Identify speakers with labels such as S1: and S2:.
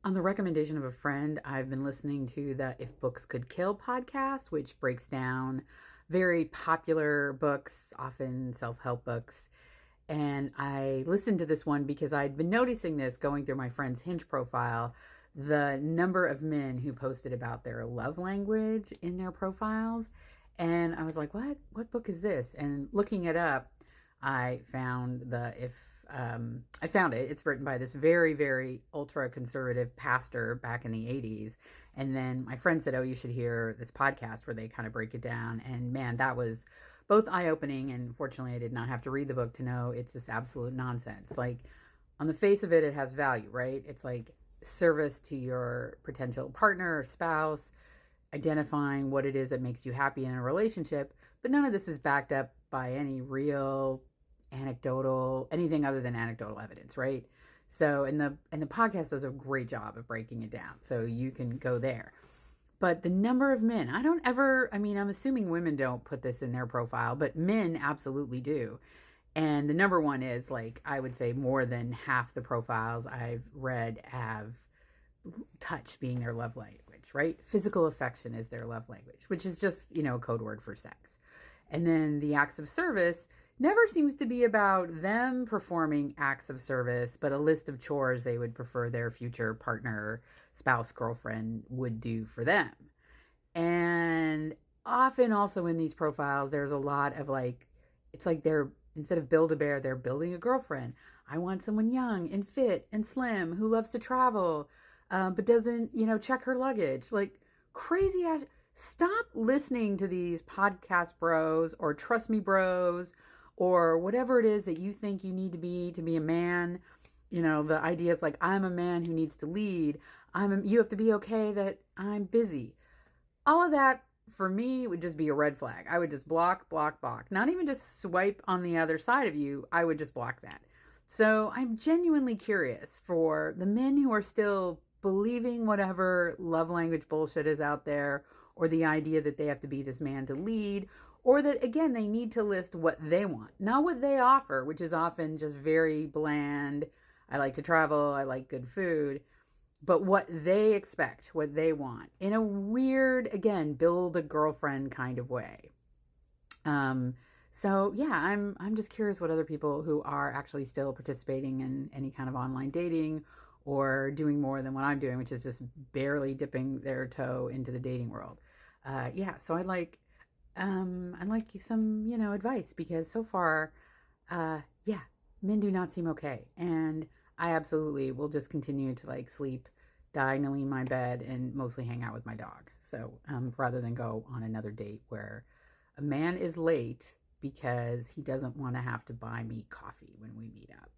S1: On the recommendation of a friend, I've been listening to the If Books Could Kill podcast, which breaks down very popular books, often self help books. And I listened to this one because I'd been noticing this going through my friend's Hinge profile, the number of men who posted about their love language in their profiles. And I was like, what book is this? And looking it up, I found I found it. It's written by this very, very ultra conservative pastor back in the 80s. And then my friend said, "Oh, you should hear this podcast where they kind of break it down." And man, that was both eye opening. And fortunately, I did not have to read the book to know it's this absolute nonsense. Like, on the face of it, it has value, right? It's like service to your potential partner or spouse, identifying what it is that makes you happy in a relationship. But none of this is backed up by any real anecdotal, anything other than anecdotal evidence, right? So, and the podcast does a great job of breaking it down, so you can go there. But the number of men, I don't ever, I mean, I'm assuming women don't put this in their profile, but men absolutely do. And the number one is, like, I would say more than half the profiles I've read have touch being their love language, right? Physical affection is their love language, which is just, a code word for sex. And then the acts of service never seems to be about them performing acts of service, but a list of chores they would prefer their future partner, spouse, girlfriend would do for them. And often also in these profiles, there's a lot of like, it's like they're, instead of build a bear, they're building a girlfriend. I want someone young and fit and slim who loves to travel, but doesn't, check her luggage. Like, crazy ass. Stop listening to these podcast bros or trust me bros or whatever it is that you think you need to be a man. The idea is like, I'm a man who needs to lead. You have to be okay that I'm busy. All of that for me would just be a red flag. I would just block, block, block. Not even just swipe on the other side of you. I would just block that. So I'm genuinely curious for the men who are still believing whatever love language bullshit is out there, or the idea that they have to be this man to lead, or that, again, they need to list what they want, not what they offer, which is often just very bland. I like to travel, I like good food, but what they expect, what they want, in a weird, again, build a girlfriend kind of way. So yeah, I'm just curious what other people who are actually still participating in any kind of online dating or doing more than what I'm doing, which is just barely dipping their toe into the dating world. Yeah, so I'd like some, advice, because so far, yeah, men do not seem okay. And I absolutely will just continue to like sleep diagonally in my bed and mostly hang out with my dog. So, rather than go on another date where a man is late because he doesn't want to have to buy me coffee when we meet up.